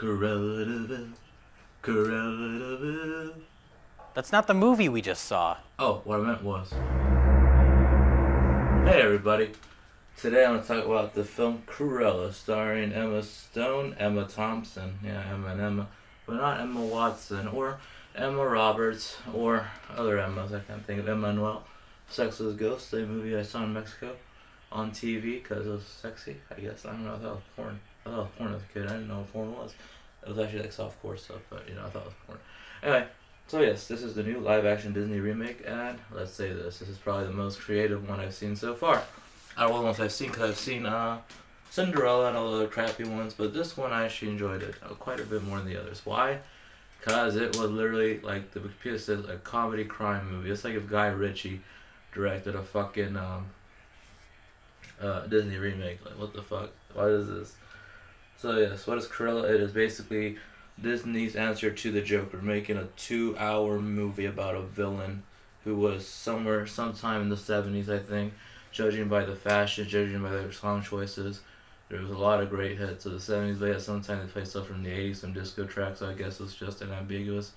Cruella, Cruella. That's not the movie we just saw. Oh, what I meant was, hey everybody. Today I'm gonna talk about the film Cruella, starring Emma Stone, Emma Thompson, yeah, Emma and Emma, but not Emma Watson or Emma Roberts or other Emmas. I can't think of Emmanuel. Sex with Ghosts, a movie I saw in Mexico on TV because it was sexy. I guess I don't know. I thought it was porn. I thought it was porn as a kid. I didn't know what porn was. It was actually like softcore stuff, but I thought it was porn. Anyway, so yes, this is the new live-action Disney remake, and let's say this is probably the most creative one I've seen so far. Out of all the ones I've seen, because I've seen Cinderella and all the other crappy ones, but this one I actually enjoyed it quite a bit more than the others. Why? Because it was literally, like the Wikipedia says, a comedy crime movie. It's like if Guy Ritchie directed a fucking Disney remake. Like, what the fuck? What is this? So yes, what is Cruella? It is basically Disney's answer to the Joker, making a 2-hour movie about a villain who was sometime in the 70s, I think, judging by the fashion, judging by their song choices. There was a lot of great hits of the 70s, but yeah, sometimes they play stuff from the 80s, some disco tracks, so I guess it was just an ambiguous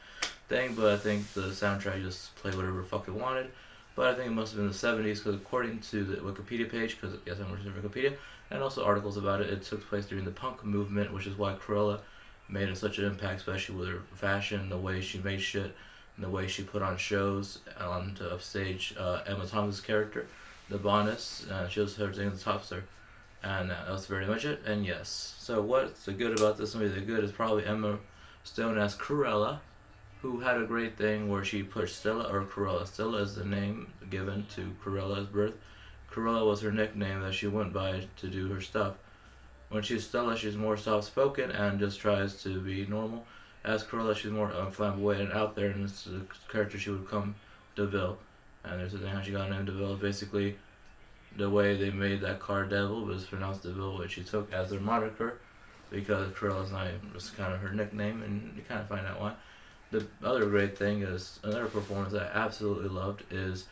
thing, but I think the soundtrack just played whatever the fuck it wanted. But I think it must have been the 70s, because according to the Wikipedia page, because yes, I'm reading Wikipedia, and also articles about it, it took place during the punk movement, which is why Cruella made such an impact, especially with her fashion, the way she made shit, and the way she put on shows, on to upstage Emma Thompson's character, the Bonus. She was her thing, the top star. And that was very much it. And yes. So what's the good about this movie? The good is probably Emma Stone as Cruella, who had a great thing where she put Stella or Cruella. Stella is the name given to Cruella's birth. Cruella was her nickname that she went by to do her stuff. When she's Stella, she's more soft-spoken and just tries to be normal. As Cruella, she's more flamboyant and out there, and it's the character she would become, DeVille. And there's a thing how she got named DeVille. Basically, the way they made that car Devil was pronounced DeVille, which she took as their moniker because Cruella's name was kind of her nickname, and you kind of find out why. The other great thing is another performance that I absolutely loved is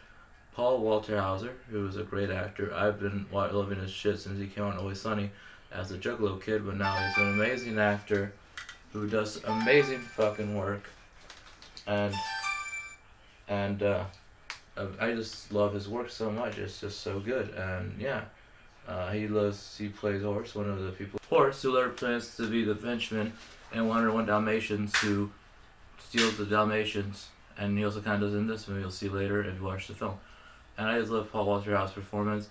Paul Walter Hauser, who is a great actor. I've been loving his shit since he came on Always Sunny as a Juggalo kid, but now he's an amazing actor who does amazing fucking work, and and I just love his work so much. It's just so good, and yeah, he plays Horse, one of the people. Horse, who later plans to be the henchman in 101 Dalmatians, who steals the Dalmatians, and he also kind of does in this movie. You'll see later if you watch the film. And I just love Paul Walter Hauser's performance.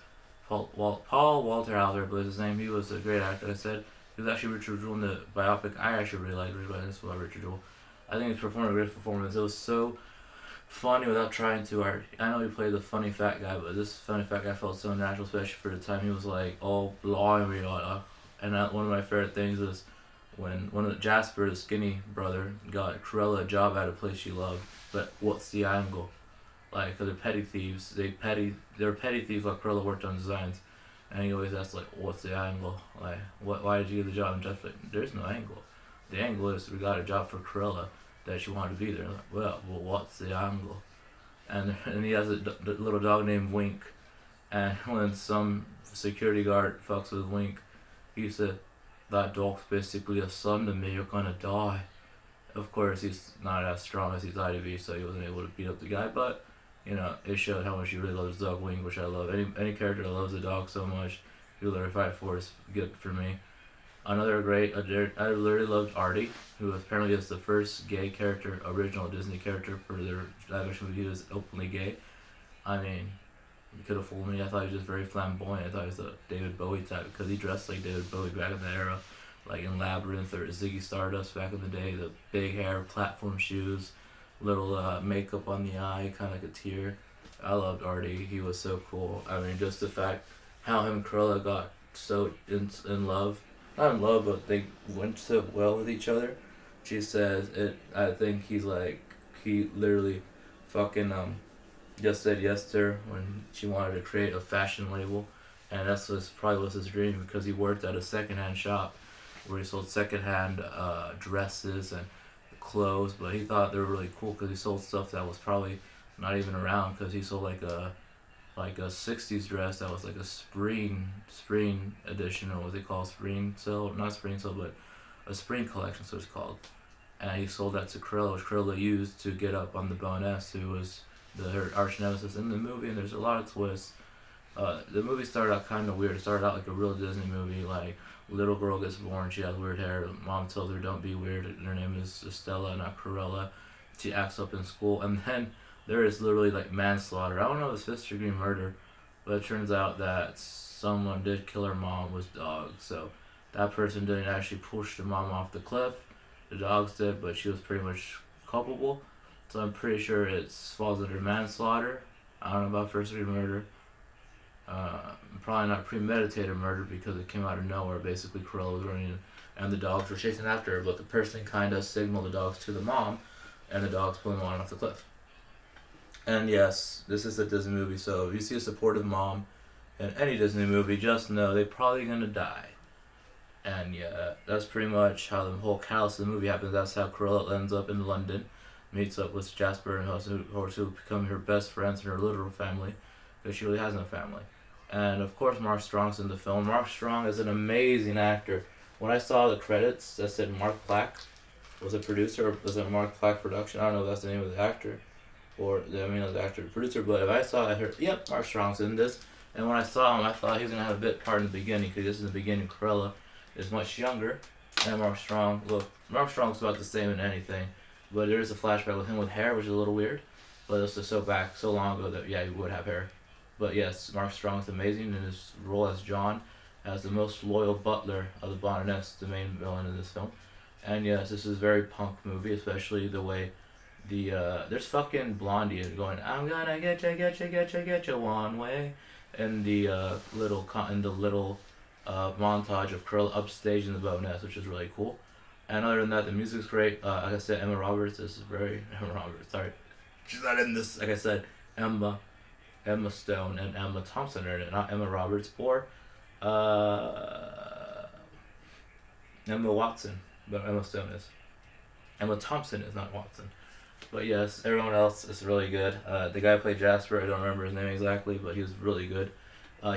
Paul Walter Hauser, I believe his name. He was a great actor. I said he was actually Richard Jewell in the biopic. I actually really liked Richard Jewell. I think he performed a great performance. It was so funny without trying too hard. I know he played the funny fat guy, but this funny fat guy felt so natural, especially for the time. He was like, "Oh, blimey!" And one of my favorite things was when one of Jasper, the skinny brother, got Cruella a job at a place she loved. But what's the angle? Like, cause they're petty thieves. They're petty thieves. Like Cruella worked on designs, and he always asks like, "What's the angle? Like, why did you get the job?" And Jasper's like, "There's no angle. The angle is we got a job for Cruella." That she wanted to be there. Like, well, what's the angle? And he has a little dog named Wink. And when some security guard fucks with Wink, he said, "That dog's basically a son to me. You're gonna die." Of course, he's not as strong as he thought he'd be, so he wasn't able to beat up the guy. But it showed how much he really loves dog Wink, which I love. Any character that loves a dog so much, he'll let her fight for is good for me. Another great, I literally loved Artie, who apparently is the first gay character, original Disney character for their live action movie. He was openly gay. I mean, you could have fooled me. I thought he was just very flamboyant. I thought he was a David Bowie type because he dressed like David Bowie back in the era, like in Labyrinth or Ziggy Stardust back in the day. The big hair, platform shoes, little makeup on the eye, kind of like a tear. I loved Artie. He was so cool. I mean, just the fact how him and Cruella got so in love, not in love, but they went so well with each other. She says it. I think he literally fucking just said yes to her when she wanted to create a fashion label, and probably was his dream because he worked at a secondhand shop where he sold secondhand dresses and clothes, but he thought they were really cool because he sold stuff that was probably not even around because he sold like a 60s dress that was like a spring edition, or what they call spring sale, not spring sale, but a spring collection, so it's called. And he sold that to Cruella, which Cruella used to get up on the Baroness, who was her arch nemesis in the movie. And there's a lot of twists. The movie started out kind of weird. It started out like a real Disney movie, like little girl gets born, she has weird hair. Mom tells her don't be weird. Her name is Estella, not Cruella. She acts up in school, and then there is literally like manslaughter. I don't know if it's fifth degree murder, but it turns out that someone did kill her mom with dogs. So that person didn't actually push the mom off the cliff. The dogs did, but she was pretty much culpable. So I'm pretty sure it falls under manslaughter. I don't know about first degree murder. Probably not premeditated murder because it came out of nowhere. Basically, Cruella was running and the dogs were chasing after her, but the person kind of signaled the dogs to the mom, and the dogs pulled them on off the cliff. And yes, this is a Disney movie, so if you see a supportive mom in any Disney movie, just know they're probably gonna die. And yeah, that's pretty much how the whole callus of the movie happens. That's how Cruella ends up in London, meets up with Jasper and Horse, who become her best friends and her literal family, because she really has no family. And of course, Mark Strong's in the film. Mark Strong is an amazing actor. When I saw the credits that said Mark Plack was a producer, or was it Mark Plack production? I don't know if that's the name of the actor, or the actor producer. But if I saw, I heard, yep, Mark Strong's in this. And when I saw him, I thought he was gonna have a bit part in the beginning, because this is the beginning. Cruella is much younger, and Mark Strong's about the same in anything, but there is a flashback with him with hair, which is a little weird. But it's just so long ago that yeah, he would have hair. But yes, Mark Strong is amazing in his role as John, as the most loyal butler of the Baroness, the main villain in this film. And yes, this is a very punk movie, especially the way there's fucking Blondie going, I'm gonna get you one way, and the little montage of Cruella upstaging the Baroness, which is really cool. And other than that, the music's great. Like I said, Emma Roberts is very Emma Roberts. Sorry, she's not in this. Like I said, Emma Stone and Emma Thompson are in it, not Emma Roberts or Emma Watson, but Emma Stone is. Emma Thompson is not Watson. But yes, everyone else is really good. The guy who played Jasper, I don't remember his name exactly, but he was really good.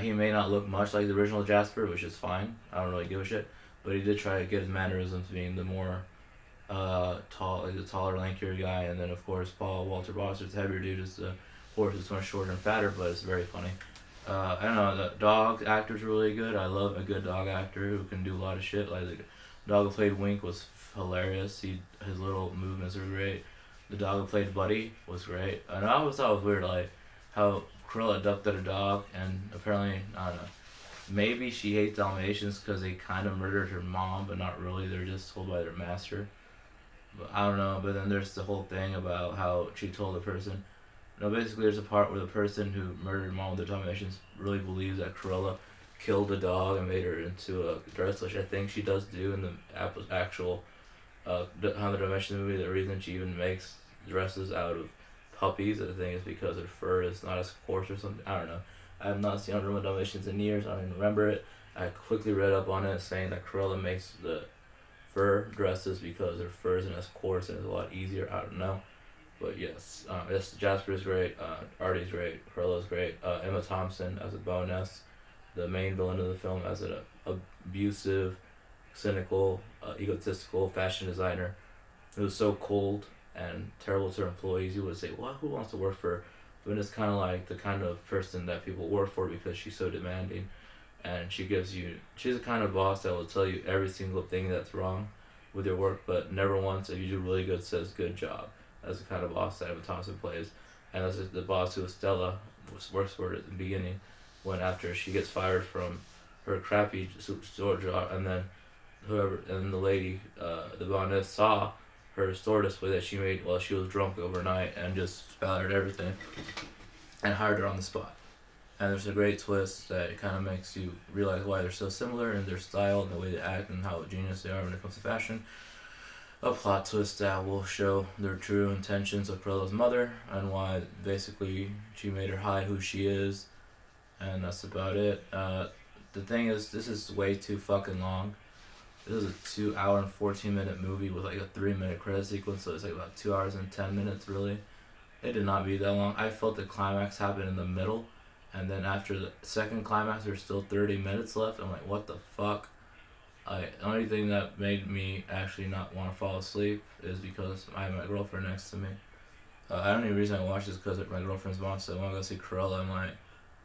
He may not look much like the original Jasper, which is fine. I don't really give a shit. But he did try to get his mannerisms being the more the taller, lankier guy. And then, of course, Walter Boster's heavier dude is the horse is much shorter and fatter, but it's very funny. I don't know, the dog actor's really good. I love a good dog actor who can do a lot of shit. Like the dog who played Wink was hilarious. His little movements were great. The dog who played Buddy was great. And I always thought it was weird, like how Cruella adopted a dog, and apparently, I don't know, maybe she hates Dalmatians because they kind of murdered her mom, but not really. They're just told by their master. But I don't know. But then there's the whole thing about how she told the person. Basically, there's a part where the person who murdered mom with the Dalmatians really believes that Cruella killed the dog and made her into a dress, which I think she does do in the actual How the Dalmatians movie. The reason she even makes dresses out of puppies, I think, is because their fur is not as coarse or something. I don't know. I have not seen Under My Dalmatians in years. I don't even remember it. I quickly read up on it, saying that Cruella makes the fur dresses because their fur isn't as coarse and it's a lot easier. I don't know. But yes, Jasper's great, Artie's great, Cruella's great, Emma Thompson as a Baroness, the main villain of the film, as an abusive, cynical, egotistical fashion designer who's so cold and terrible to her employees. You would say, well, who wants to work for her? But it's kind of like the kind of person that people work for because she's so demanding, and she's the kind of boss that will tell you every single thing that's wrong with your work, but never once, if you do really good, says good job. That's the kind of boss that Emma Thompson plays. And that's the boss who Stella works for at the beginning, when after she gets fired from her crappy store job, and then the lady, the Baroness, saw her store display that she made while she was drunk overnight and just spattered everything and hired her on the spot. And there's a great twist that it kind of makes you realize why they're so similar in their style and the way they act and how genius they are when it comes to fashion. A plot twist that will show their true intentions of Cruella's mother and why basically she made her hide who she is, and that's about it. The thing is, this is way too fucking long. This is a 2 hour and 14-minute movie with like a 3-minute credit sequence, so it's like about 2 hours and 10 minutes really. It did not be that long. I felt the climax happen in the middle, and then after the second climax there's still 30 minutes left. I'm like, what the fuck? The only thing that made me actually not want to fall asleep is because I have my girlfriend next to me. The only reason I watched is because my girlfriend's mom said, "Want to go see Cruella?" I'm like,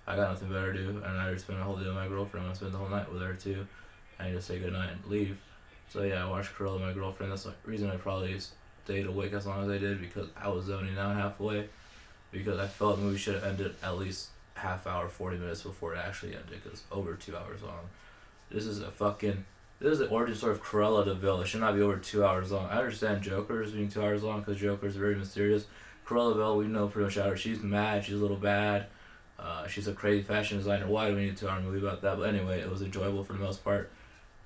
I got nothing better to do, and I already spent a whole day with my girlfriend. I'm gonna spend the whole night with her too. I just say goodnight and leave. So yeah, I watched Cruella with my girlfriend. That's the reason I probably stayed awake as long as I did, because I was zoning out halfway. Because I felt the movie should have ended at least half hour, 40 minutes before it actually ended. Because over 2 hours long. This is the origin story of Cruella de Vil. It should not be over 2 hours long. I understand Joker's being 2 hours long because Joker's very mysterious. Cruella de Vil, we know pretty much how her. She's mad. She's a little bad. She's a crazy fashion designer. Why do we need a 2 hour movie about that? But anyway, it was enjoyable for the most part.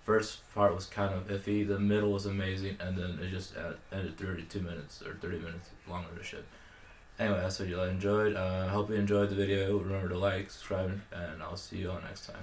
First part was kind of iffy. The middle was amazing, and then it just ended 32 minutes or 30 minutes longer to shit. Anyway, that's what you enjoyed. I hope you enjoyed the video. Remember to like, subscribe, and I'll see you all next time.